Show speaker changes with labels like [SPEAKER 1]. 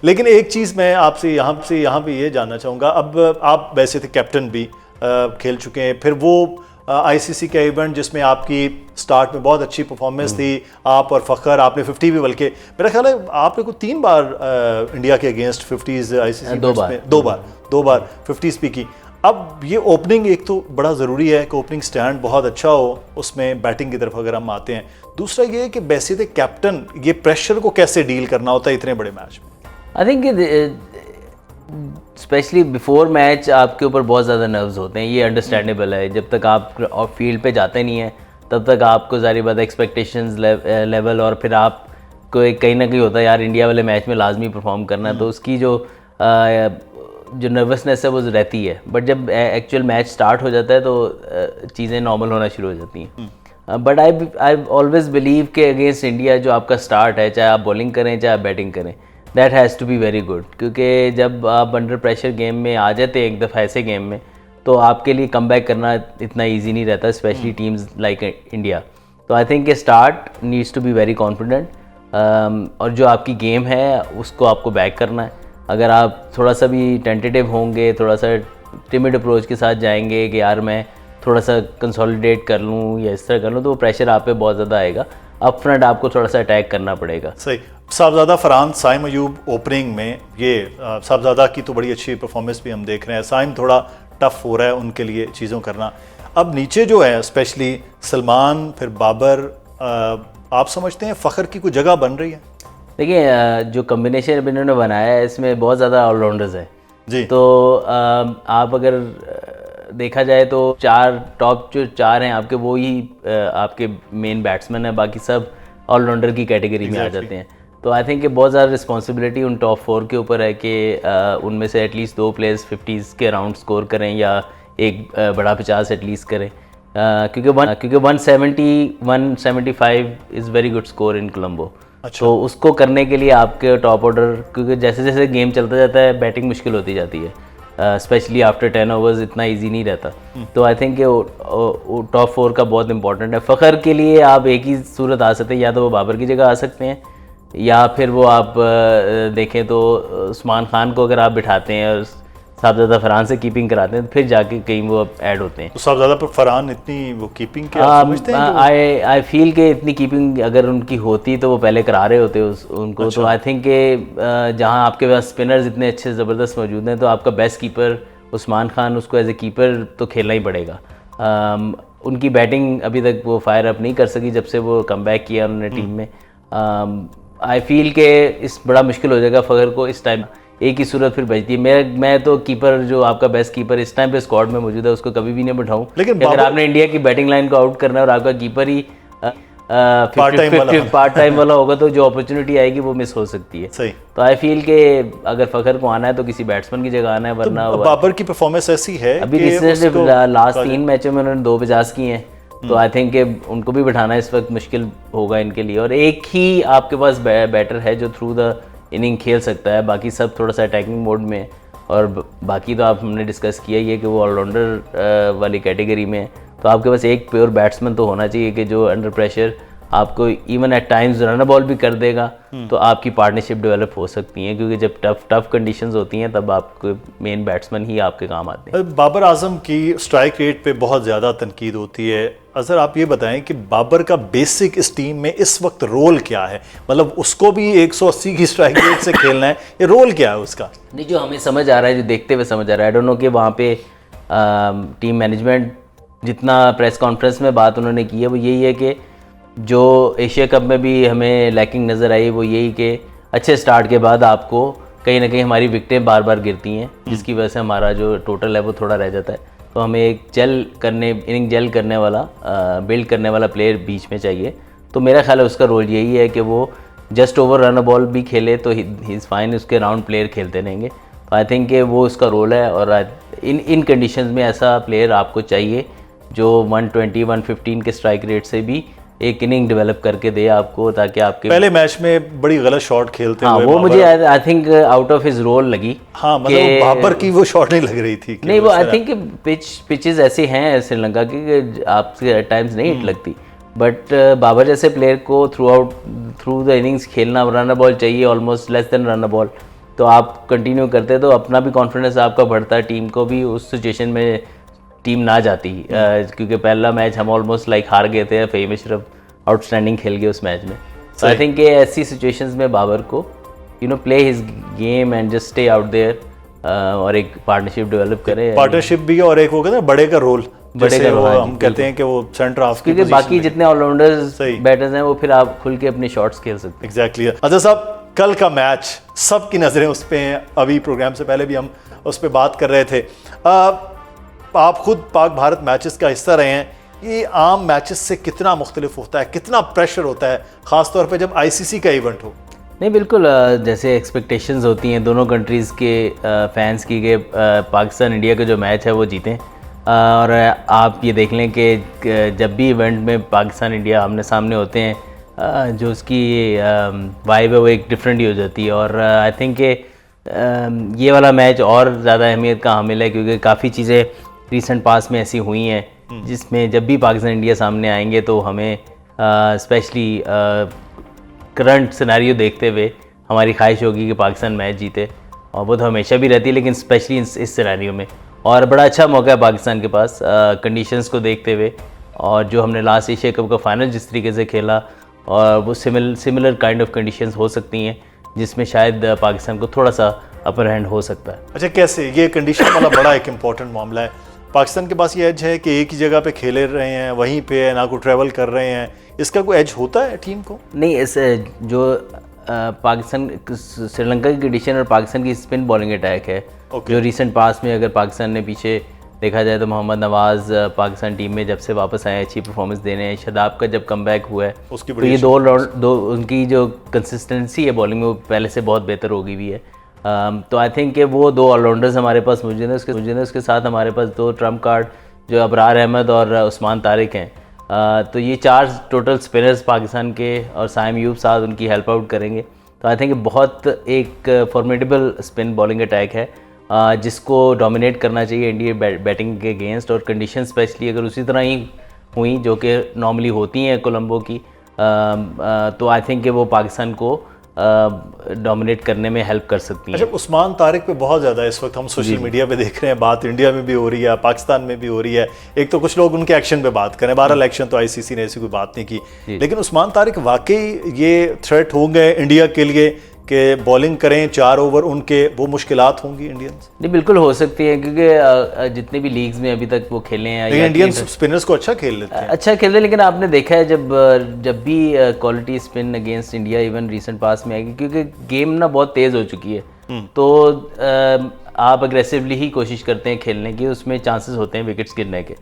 [SPEAKER 1] लेकिन एक चीज़ मैं आपसे यहाँ पे ये जानना चाहूँगा, अब आप वैसे थे कैप्टन भी, खेल चुके हैं, फिर वो आईसीसी का इवेंट जिसमें आपकी स्टार्ट में बहुत अच्छी परफॉर्मेंस थी, आप और फ़खर, आपने 50 भी, बल्कि मेरा ख्याल है आपने को 3 बार इंडिया के अगेंस्ट 50s आईसीसी में दो बार 50s भी की। अब ये ओपनिंग एक तो बड़ा ज़रूरी है कि ओपनिंग स्टैंड बहुत अच्छा हो उसमें बैटिंग की तरफ अगर हम आते हैं, दूसरा ये है कि वैसे थे कैप्टन, ये प्रेशर को कैसे डील करना होता है इतने बड़े मैच में?
[SPEAKER 2] I think specially before match आपके ऊपर बहुत ज़्यादा नर्व्स होते हैं, ये अंडरस्टैंडेबल है। जब तक आप फील्ड पे जाते नहीं हैं तब तक आपको ज़ाहिर बात एक्सपेक्टेशंस लेवल और फिर आपको कहीं ना कहीं होता है यार इंडिया वाले मैच में लाजमी परफॉर्म करना है, तो उसकी जो नर्वसनेस है वो रहती है। बट जब एक्चुअल मैच स्टार्ट हो जाता है तो चीज़ें नॉर्मल होना शुरू हो जाती हैं। बट आई ऑलवेज बिलीव कि अगेंस्ट इंडिया जो आपका स्टार्ट है, चाहे आप बॉलिंग करें चाहे आप बैटिंग करें, that has to be very good, क्योंकि जब आप अंडर प्रेशर गेम में आ जाते हैं एक दफ़ा ऐसे गेम में, तो आपके लिए कम बैक करना इतना ईजी नहीं रहता, स्पेशली टीम्स लाइक इंडिया। तो I think start needs to be very confident, और जो आपकी गेम है उसको आपको बैक करना है। अगर आप थोड़ा सा भी टेंटेटिव होंगे, थोड़ा सा टिमिड अप्रोच के साथ जाएंगे कि यार मैं थोड़ा सा कंसोलिडेट कर लूँ या इस तरह कर लूँ, तो वो प्रेशर आप पे बहुत ज़्यादा आएगा। अप फ्रंट आपको थोड़ा सा अटैक करना पड़ेगा।
[SPEAKER 1] सही। साहबजादा फरहान, साइम अयूब ओपनिंग में, ये साहबजादा की तो बड़ी अच्छी परफॉर्मेंस भी हम देख रहे हैं, साइम थोड़ा टफ हो रहा है उनके लिए चीज़ों करना। अब नीचे जो है स्पेशली सलमान, फिर बाबर, आप समझते हैं फ़खर की कोई जगह बन रही है?
[SPEAKER 2] देखिए जो कम्बिनेशन अभी इन्होंने बनाया है इसमें बहुत ज़्यादा ऑलराउंडर्स हैं
[SPEAKER 1] जी।
[SPEAKER 2] तो आप अगर देखा जाए तो टॉप जो चार हैं आपके, वो ही आपके मेन बैट्समैन हैं, बाकी सब ऑलराउंडर की कैटेगरी में आ जाते हैं। तो आई थिंक कि बहुत ज़्यादा रिस्पॉन्सिबिलिटी उन टॉप 4 के ऊपर है कि उनमें से एटलीस्ट 2 प्लेयर्स 50s के अराउंड स्कोर करें या एक बड़ा 50 एटलीस्ट करें, क्योंकि 170-175 is very good score in Colombo.
[SPEAKER 1] अच्छा।
[SPEAKER 2] तो उसको करने के लिए आपके टॉप ऑर्डर, क्योंकि जैसे जैसे गेम चलता जाता है बैटिंग मुश्किल होती जाती है, स्पेशली आफ्टर 10 ओवर्स इतना इजी नहीं रहता। तो आई थिंक टॉप 4 का बहुत इंपॉर्टेंट है। फ़खर के लिए आप एक ही सूरत आ सकते हैं, या तो वो बाबर की जगह आ सकते हैं, या फिर वो आप देखें तो उस्मान खान को अगर आप बिठाते हैं और साहबजादा फरहान से कीपिंग कराते हैं तो फिर जाके कहीं वो ऐड होते हैं।
[SPEAKER 1] तो साहबजादा पर फरहान इतनी वो कीपिंग के आप समझते हैं?
[SPEAKER 2] आई फील कि इतनी कीपिंग अगर उनकी होती तो वो पहले करा रहे होते उनको। अच्छा। तो आई थिंक कि जहां आपके पास स्पिनर्स इतने अच्छे ज़बरदस्त मौजूद हैं, तो आपका बेस्ट कीपर उस्मान खान, उसको एज ए कीपर तो खेलना ही पड़ेगा। उनकी बैटिंग अभी तक वो फायर अप नहीं कर सकी जब से वो कम बैक किया उन्होंने टीम में। आई फील के इस बड़ा मुश्किल हो जाएगा फ़खर को इस टाइम, एक ही सूरत फिर बचती है। मैं तो कीपर जो आपका बेस्ट कीपर इस टाइम पे स्क्वाड में मौजूद है उसको कभी भी नहीं बिठाऊं। लेकिन अगर आपने इंडिया की बैटिंग लाइन को आउट करना है और आपका कीपर ही पार्ट टाइम वाला होगा, तो जो अपॉर्चुनिटी आएगी वो मिस हो सकती है।
[SPEAKER 1] सही।
[SPEAKER 2] तो आई फील के अगर फ़खर को आना है तो किसी बैट्समैन की जगह आना है, वरना
[SPEAKER 1] तो बाबर की परफॉर्मेंस ऐसी है
[SPEAKER 2] अभी रिसेंटली लास्ट 3 मैचों में उन्होंने 2 50 किए हैं, तो आई थिंक कि उनको भी बिठाना इस वक्त मुश्किल होगा इनके लिए। और एक ही आपके पास बैटर है जो थ्रू द इनिंग खेल सकता है, बाकी सब थोड़ा सा अटैकिंग मोड में, और बाकी तो आप हमने डिस्कस किया ही है कि वो ऑलराउंडर वाली कैटेगरी में है। तो आपके पास एक प्योर बैट्समैन तो होना चाहिए कि जो अंडर प्रेशर आपको even at times run ball भी कर देगा, तो आपकी पार्टनरशिप डेवलप हो सकती है, क्योंकि जब टफ कंडीशंस होती हैं तब आपको मेन बैट्समैन ही आपके काम आते हैं।
[SPEAKER 1] बाबर आजम की स्ट्राइक रेट पे बहुत ज़्यादा तनकीद होती है। अज़हर आप ये बताएं कि बाबर का बेसिक इस टीम में इस वक्त रोल क्या है? मतलब उसको भी 180 की स्ट्राइक रेट से खेलना है, ये रोल क्या है उसका?
[SPEAKER 2] नहीं, जो हमें समझ आ रहा है, जो देखते हुए समझ आ रहा है, आई डोंट नो कि वहाँ पे टीम मैनेजमेंट जितना प्रेस कॉन्फ्रेंस में बात उन्होंने की है वो यही है कि जो एशिया कप में भी हमें लैकिंग नज़र आई वो यही कि अच्छे स्टार्ट के बाद आपको कहीं ना कहीं हमारी विकेटें बार बार गिरती हैं, जिसकी वजह से हमारा जो टोटल है वो थोड़ा रह जाता है। तो हमें एक इनिंग जेल करने वाला, बिल्ड करने वाला प्लेयर बीच में चाहिए। तो मेरा ख्याल है उसका रोल यही है कि वो जस्ट ओवर रन बॉल भी खेले तो ही इज़ फाइन, उसके राउंड प्लेयर खेलते रहेंगे। तो आई थिंक कि वो उसका रोल है, और इन कंडीशंस में ऐसा प्लेयर आपको चाहिए जो 120-115 के स्ट्राइक रेट से भी एक इनिंग डेवलप करके दे आपको, ताकि आपके
[SPEAKER 1] पहले मैच में बड़ी गलत शॉट खेलते
[SPEAKER 2] हुए वो मुझे I think out of his role लगी।
[SPEAKER 1] हाँ, मतलब बाबर की वो शॉट नहीं लग रही थी।
[SPEAKER 2] नहीं, वो आई थिंक पिचेस ऐसे हैं श्रीलंका की आपसे एट टाइम्स नहीं हिट लगती, बट बाबर जैसे प्लेयर को थ्रू द इनिंग्स खेलना, रन बॉल चाहिए almost less than run ball, तो आप कंटिन्यू करते तो अपना भी कॉन्फिडेंस आपका बढ़ता, टीम को भी उस सिचुएशन में टीम ना जाती, क्योंकि पहला मैच हम ऑलमोस्ट लाइक हार गए थे, फ़हीम अशरफ आउटस्टैंडिंग खेल गए उस मैच में। सो आई थिंक ऐसी सिचुएशंस में बाबर को play his game and just stay out there, और एक पार्टनरशिप डेवलप करे,
[SPEAKER 1] पार्टनरशिप भी, और एक वो कहते हैं बड़े का रोल, जैसे वो हम कहते हैं कि वो सेंटर हाफ की,
[SPEAKER 2] क्योंकि बाकी जितने ऑलराउंडर्स बैटर्स हैं वो फिर आप खुल के अपने शॉट्स खेल सकते हैं।
[SPEAKER 1] एग्जैक्टली। अच्छा साहब, कल का मैच सबकी नज़रें उस पर हैं, अभी प्रोग्राम से पहले भी हम उस पर बात कर रहे थे। आप खुद पाक भारत मैचेस का हिस्सा रहे हैं, ये आम मैचेस से कितना मुख्तलिफ होता है, कितना प्रेशर होता है, ख़ासतौर पे जब आईसीसी का इवेंट हो?
[SPEAKER 2] नहीं बिल्कुल, जैसे एक्सपेक्टेशंस होती हैं दोनों कंट्रीज़ के फैंस की कि पाकिस्तान इंडिया का जो मैच है वो जीतें, और आप ये देख लें कि जब भी इवेंट में पाकिस्तान इंडिया आमने सामने होते हैं, जो उसकी वाइब है वो एक डिफरेंट ही हो जाती है। और आई थिंक ये वाला मैच और ज़्यादा अहमियत का हामिल है, क्योंकि काफ़ी चीज़ें रीसेंट पास में ऐसी हुई हैं जिसमें जब भी पाकिस्तान इंडिया सामने आएंगे तो हमें स्पेशली करंट सिनेरियो देखते हुए हमारी ख्वाहिश होगी कि पाकिस्तान मैच जीते, और वो तो हमेशा भी रहती है, लेकिन स्पेशली इस सिनेरियो में। और बड़ा अच्छा मौका है पाकिस्तान के पास कंडीशंस को देखते हुए, और जो हमने लास्ट एशिया कप का फाइनल जिस तरीके से खेला, और वो सिमिलर काइंड ऑफ कंडीशंस हो सकती हैं जिसमें शायद पाकिस्तान को थोड़ा सा अपर हैंड हो सकता है।
[SPEAKER 1] अच्छा, कैसे? ये कंडीशन वाला बड़ा एक इम्पॉर्टेंट मामला है। पाकिस्तान के पास ये एज है कि एक ही जगह पे खेले रहे हैं, वहीं पे ना को ट्रैवल कर रहे हैं, इसका कोई एज होता है टीम को?
[SPEAKER 2] नहीं, इस जो पाकिस्तान श्रीलंका की कंडीशन और पाकिस्तान की स्पिन बॉलिंग अटैक है, जो रीसेंट पास में अगर पाकिस्तान ने पीछे देखा जाए तो मोहम्मद नवाज़ पाकिस्तान टीम में जब से वापस आए अच्छी परफॉर्मेंस देने हैं, शादाब का जब कमबैक हुआ है, तो ये दो उनकी जो कंसिस्टेंसी है बॉलिंग में वो पहले से बहुत बेहतर हो गई हुई है। तो आई थिंक कि वो दो ऑलराउंडर्स हमारे पास मौजूद हैं, उसके साथ हमारे पास दो ट्रम्प कार्ड जो अबरार अहमद और उस्मान तारिक हैं। तो ये 4 टोटल स्पिनर्स पाकिस्तान के, और साइम यूब साथ उनकी हेल्प आउट करेंगे। तो आई थिंक बहुत एक फॉर्मेडेबल स्पिन बॉलिंग अटैक है, जिसको डोमिनेट करना चाहिए इंडिया बैटिंग के अगेंस्ट, और कंडीशन स्पेशली अगर उसी तरह ही हुई जो कि नॉर्मली होती हैं कोलंबो की, तो आई थिंक कि वो पाकिस्तान को डोमिनेट करने में हेल्प कर सकती है।
[SPEAKER 1] अच्छा, उस्मान तारिक पे बहुत ज़्यादा इस वक्त हम सोशल मीडिया पे देख रहे हैं, बात इंडिया में भी हो रही है, पाकिस्तान में भी हो रही है। एक तो कुछ लोग उनके एक्शन पे बात करें, 12 एक्शन तो आईसीसी ने ऐसी कोई बात नहीं की, लेकिन उस्मान तारिक वाकई ये थ्रेट हो गए इंडिया के लिए कि बॉलिंग करें 4 ओवर उनके, वो मुश्किलात होंगी इंडियंस?
[SPEAKER 2] नहीं बिल्कुल हो सकती है, क्योंकि जितने भी लीग्स में अभी तक वो खेले हैं,
[SPEAKER 1] इंडियन स्पिनर्स को अच्छा खेल लेते हैं,
[SPEAKER 2] अच्छा खेलते हैं, लेकिन आपने देखा है जब भी quality spin against India even recent past में आएगी, क्योंकि गेम ना बहुत तेज़ हो चुकी है, तो आप अग्रेसिवली ही कोशिश करते हैं खेलने की, उसमें चांसेस होते हैं विकेट्स गिरने के।